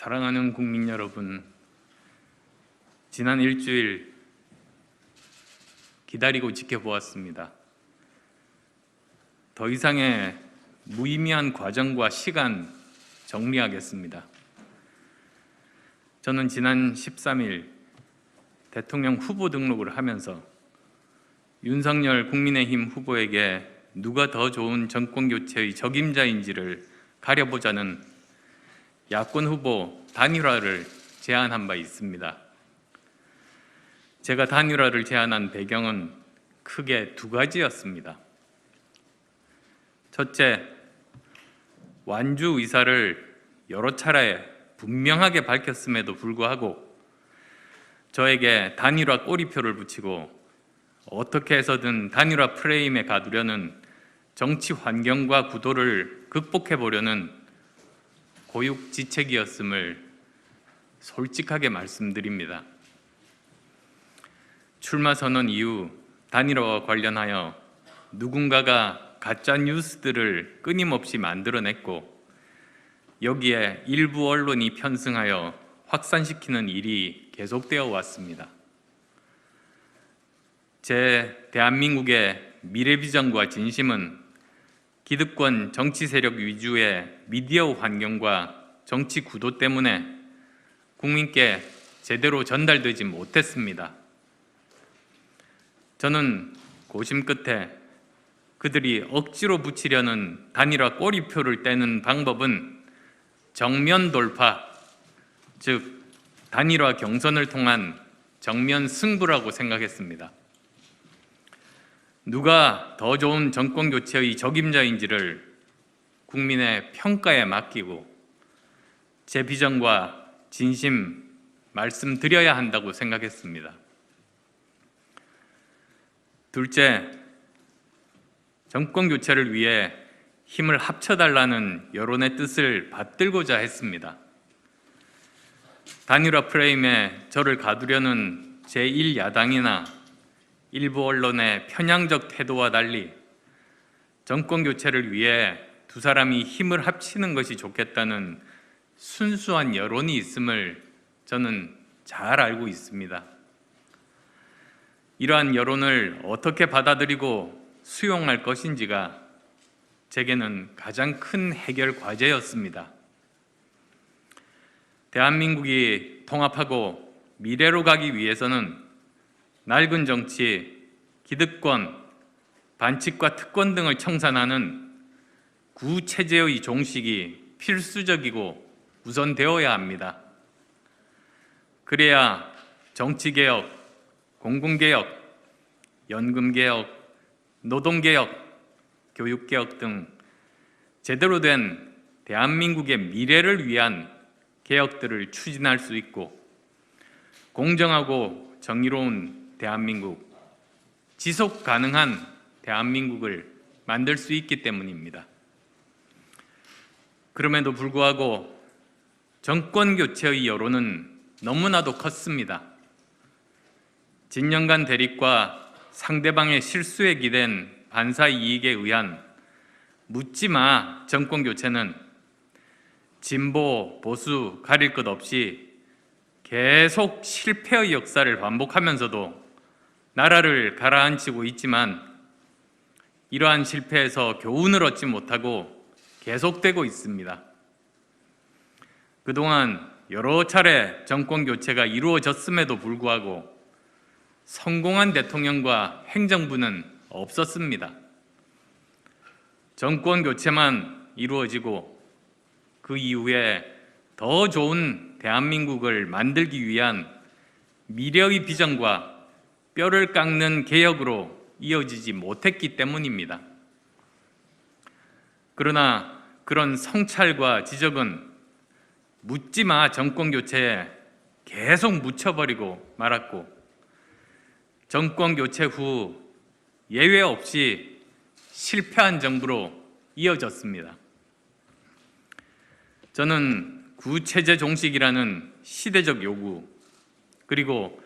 사랑하는 국민 여러분, 지난 일주일 기다리고 지켜보았습니다. 더 이상의 무의미한 과정과 시간 정리하겠습니다. 저는 지난 13일 대통령 후보 등록을 하면서 윤석열 국민의힘 후보에게 누가 더 좋은 정권교체의 적임자인지를 가려보자는 야권 후보 단일화를 제안한 바 있습니다. 제가 단일화를 제안한 배경은 크게 두 가지였습니다. 첫째, 완주 의사를 여러 차례 분명하게 밝혔음에도 불구하고 저에게 단일화 꼬리표를 붙이고 어떻게 해서든 단일화 프레임에 가두려는 정치 환경과 구도를 극복해보려는 고육지책이었음을 솔직하게 말씀드립니다. 출마 선언 이후 단일화와 관련하여 누군가가 가짜 뉴스들을 끊임없이 만들어냈고 여기에 일부 언론이 편승하여 확산시키는 일이 계속되어 왔습니다. 제 대한민국의 미래비전과 진심은 기득권 정치 세력 위주의 미디어 환경과 정치 구도 때문에 국민께 제대로 전달되지 못했습니다. 저는 고심 끝에 그들이 억지로 붙이려는 단일화 꼬리표를 떼는 방법은 정면 돌파, 즉 단일화 경선을 통한 정면 승부라고 생각했습니다. 누가 더 좋은 정권교체의 적임자인지를 국민의 평가에 맡기고 제 비전과 진심 말씀드려야 한다고 생각했습니다. 둘째, 정권교체를 위해 힘을 합쳐달라는 여론의 뜻을 받들고자 했습니다. 단일화 프레임에 저를 가두려는 제1야당이나 일부 언론의 편향적 태도와 달리 정권교체를 위해 두 사람이 힘을 합치는 것이 좋겠다는 순수한 여론이 있음을 저는 잘 알고 있습니다. 이러한 여론을 어떻게 받아들이고 수용할 것인지가 제게는 가장 큰 해결 과제였습니다. 대한민국이 통합하고 미래로 가기 위해서는 낡은 정치, 기득권, 반칙과 특권 등을 청산하는 구체제의 종식이 필수적이고 우선되어야 합니다. 그래야 정치개혁, 공공개혁, 연금개혁, 노동개혁, 교육개혁 등 제대로 된 대한민국의 미래를 위한 개혁들을 추진할 수 있고 공정하고 정의로운 대한민국, 지속 가능한 대한민국을 만들 수 있기 때문입니다. 그럼에도 불구하고 정권 교체의 여론은 너무나도 컸습니다. 진영간 대립과 상대방의 실수에 기댄 반사 이익에 의한 묻지마 정권 교체는 진보, 보수 가릴 것 없이 계속 실패의 역사를 반복하면서도 나라를 가라앉히고 있지만 이러한 실패에서 교훈을 얻지 못하고 계속되고 있습니다. 그동안 여러 차례 정권 교체가 이루어졌음에도 불구하고 성공한 대통령과 행정부는 없었습니다. 정권 교체만 이루어지고 그 이후에 더 좋은 대한민국을 만들기 위한 미래의 비전과 뼈를 깎는 개혁으로 이어지지 못했기 때문입니다. 그러나 그런 성찰과 지적은 묻지마 정권 교체에 계속 묻혀버리고 말았고 정권 교체 후 예외 없이 실패한 정부로 이어졌습니다. 저는 구체제 종식이라는 시대적 요구 그리고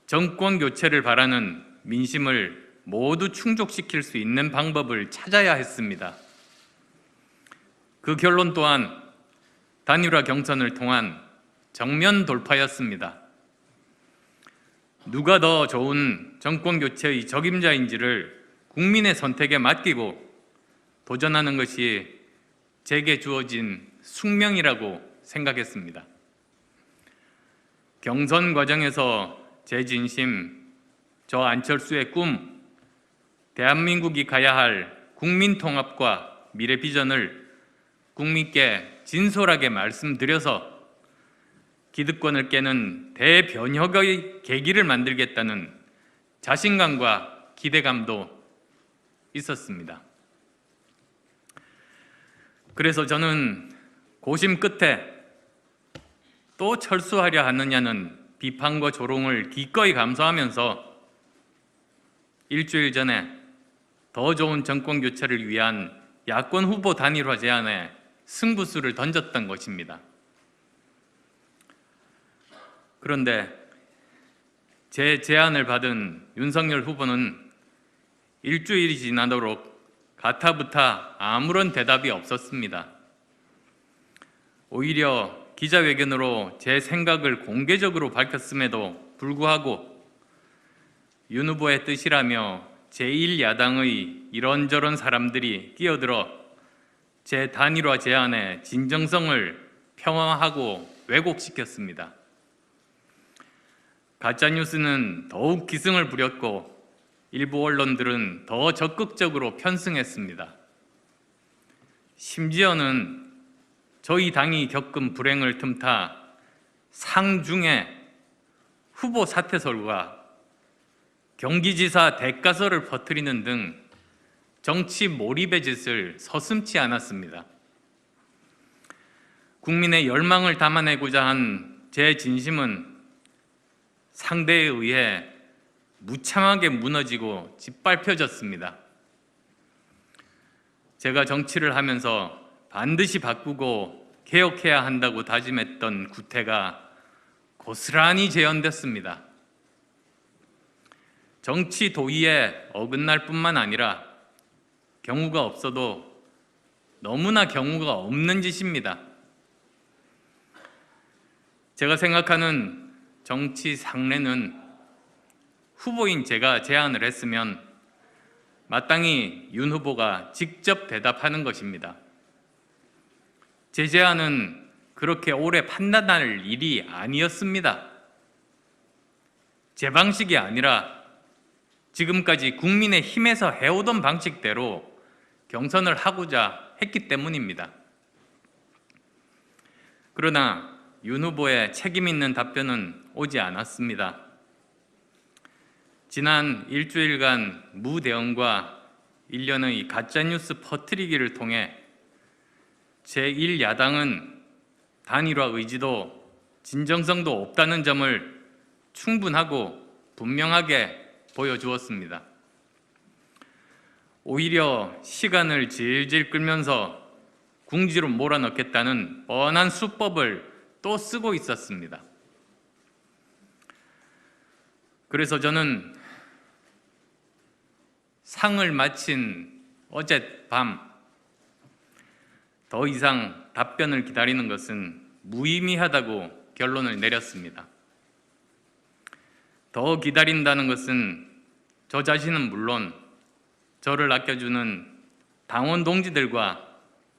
정권 교체를 바라는 민심을 모두 충족시킬 수 있는 방법을 찾아야 했습니다. 그 결론 또한 단일화 경선을 통한 정면 돌파였습니다. 누가 더 좋은 정권교체의 적임자인지를 국민의 선택에 맡기고 도전하는 것이 제게 주어진 숙명이라고 생각했습니다. 경선 과정에서 제 진심, 저 안철수의 꿈, 대한민국이 가야 할 국민 통합과 미래 비전을 국민께 진솔하게 말씀드려서 기득권을 깨는 대변혁의 계기를 만들겠다는 자신감과 기대감도 있었습니다. 그래서 저는 고심 끝에 또 철수하려 하느냐는 비판과 조롱을 기꺼이 감수하면서 일주일 전에 더 좋은 정권 교체를 위한 야권 후보 단일화 제안에 승부수를 던졌던 것입니다. 그런데 제 제안을 받은 윤석열 후보는 일주일이 지나도록 가타부타 아무런 대답이 없었습니다. 오히려 기자회견으로 제 생각을 공개적으로 밝혔음에도 불구하고 윤 후보의 뜻이라며 제1야당의 이런저런 사람들이 끼어들어 제 단일화 제안의 진정성을 폄하하고 왜곡시켰습니다. 가짜뉴스는 더욱 기승을 부렸고 일부 언론들은 더 적극적으로 편승했습니다. 심지어는 저희 당이 겪은 불행을 틈타 상중에 후보 사퇴설과 경기지사 대가설을 퍼뜨리는 등 정치 몰입의 짓을 서슴지 않았습니다. 국민의 열망을 담아내고자 한 제 진심은 상대에 의해 무참하게 무너지고 짓밟혀졌습니다. 제가 정치를 하면서 반드시 바꾸고 개혁해야 한다고 다짐했던 구태가 고스란히 재현됐습니다. 정치 도의에 어긋날 뿐만 아니라 경우가 없어도 너무나 경우가 없는 짓입니다. 제가 생각하는 정치 상례는 후보인 제가 제안을 했으면 마땅히 윤 후보가 직접 대답하는 것입니다. 제 제안은 그렇게 오래 판단할 일이 아니었습니다. 제 방식이 아니라 지금까지 국민의힘에서 해오던 방식대로 경선을 하고자 했기 때문입니다. 그러나 윤 후보의 책임 있는 답변은 오지 않았습니다. 지난 일주일간 무대응과 일련의 가짜뉴스 퍼뜨리기를 통해 제1야당은 단일화 의지도 진정성도 없다는 점을 충분하고 분명하게 보여주었습니다. 오히려 시간을 질질 끌면서 궁지로 몰아넣겠다는 뻔한 수법을 또 쓰고 있었습니다. 그래서 저는 상을 마친 어젯밤 더 이상 답변을 기다리는 것은 무의미하다고 결론을 내렸습니다. 더 기다린다는 것은 저 자신은 물론 저를 아껴주는 당원 동지들과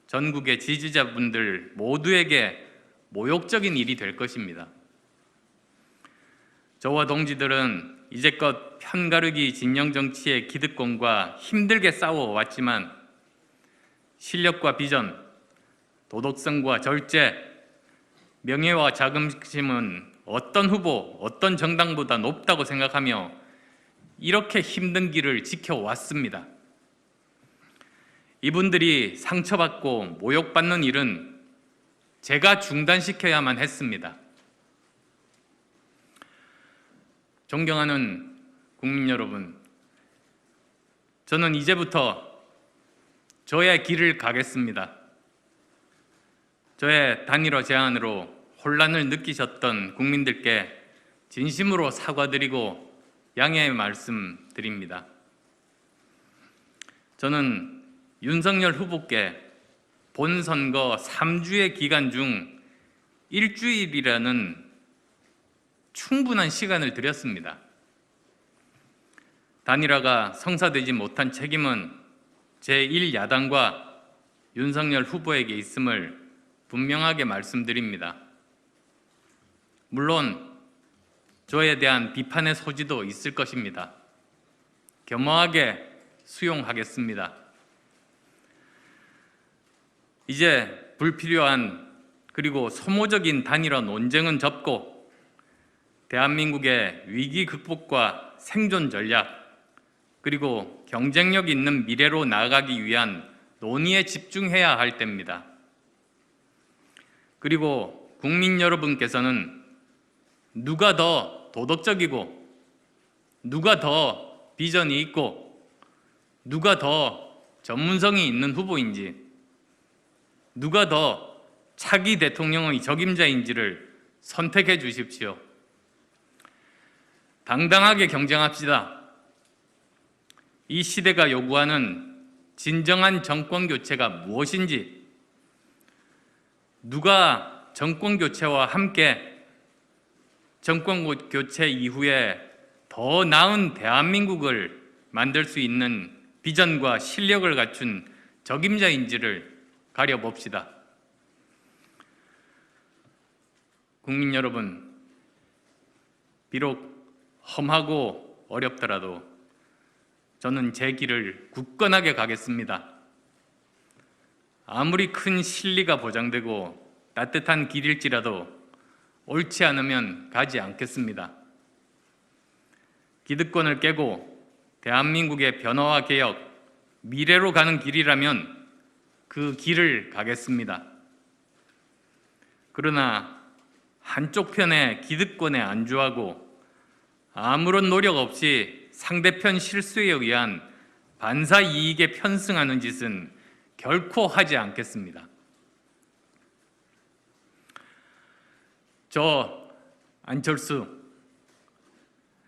전국의 지지자분들 모두에게 모욕적인 일이 될 것입니다. 저와 동지들은 이제껏 편가르기 진영 정치의 기득권과 힘들게 싸워왔지만 실력과 비전, 도덕성과 절제, 명예와 자긍심은 어떤 후보, 어떤 정당보다 높다고 생각하며 이렇게 힘든 길을 지켜왔습니다. 이분들이 상처받고 모욕받는 일은 제가 중단시켜야만 했습니다. 존경하는 국민 여러분, 저는 이제부터 저의 길을 가겠습니다. 저의 단일화 제안으로 혼란을 느끼셨던 국민들께 진심으로 사과드리고 양해의 말씀 드립니다. 저는 윤석열 후보께 본선거 3주의 기간 중 일주일이라는 충분한 시간을 드렸습니다. 단일화가 성사되지 못한 책임은 제1야당과 윤석열 후보에게 있음을 분명하게 말씀드립니다. 물론 저에 대한 비판의 소지도 있을 것입니다. 겸허하게 수용하겠습니다. 이제 불필요한 그리고 소모적인 단일화 논쟁은 접고 대한민국의 위기 극복과 생존 전략 그리고 경쟁력 있는 미래로 나아가기 위한 논의에 집중해야 할 때입니다. 그리고 국민 여러분께서는 누가 더 도덕적이고 누가 더 비전이 있고 누가 더 전문성이 있는 후보인지 누가 더 차기 대통령의 적임자인지를 선택해 주십시오. 당당하게 경쟁합시다. 이 시대가 요구하는 진정한 정권 교체가 무엇인지, 누가 정권 교체와 함께 정권 교체 이후에 더 나은 대한민국을 만들 수 있는 비전과 실력을 갖춘 적임자인지를 가려봅시다. 국민 여러분, 비록 험하고 어렵더라도 저는 제 길을 굳건하게 가겠습니다. 아무리 큰 실리가 보장되고 따뜻한 길일지라도 옳지 않으면 가지 않겠습니다. 기득권을 깨고 대한민국의 변화와 개혁, 미래로 가는 길이라면 그 길을 가겠습니다. 그러나 한쪽 편의 기득권에 안주하고 아무런 노력 없이 상대편 실수에 의한 반사 이익에 편승하는 짓은 결코 하지 않겠습니다. 저 안철수,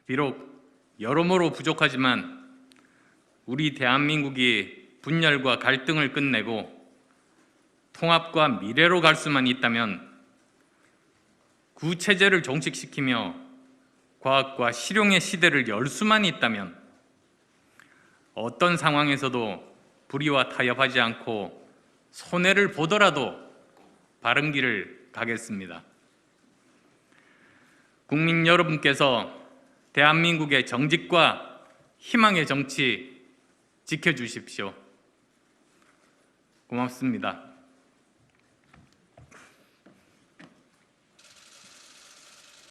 비록 여러모로 부족하지만 우리 대한민국이 분열과 갈등을 끝내고 통합과 미래로 갈 수만 있다면, 구체제를 종식시키며 과학과 실용의 시대를 열 수만 있다면 어떤 상황에서도 불의와 타협하지 않고 손해를 보더라도 바른 길을 가겠습니다. 국민 여러분께서 대한민국의 정직과 희망의 정치 지켜주십시오. 고맙습니다.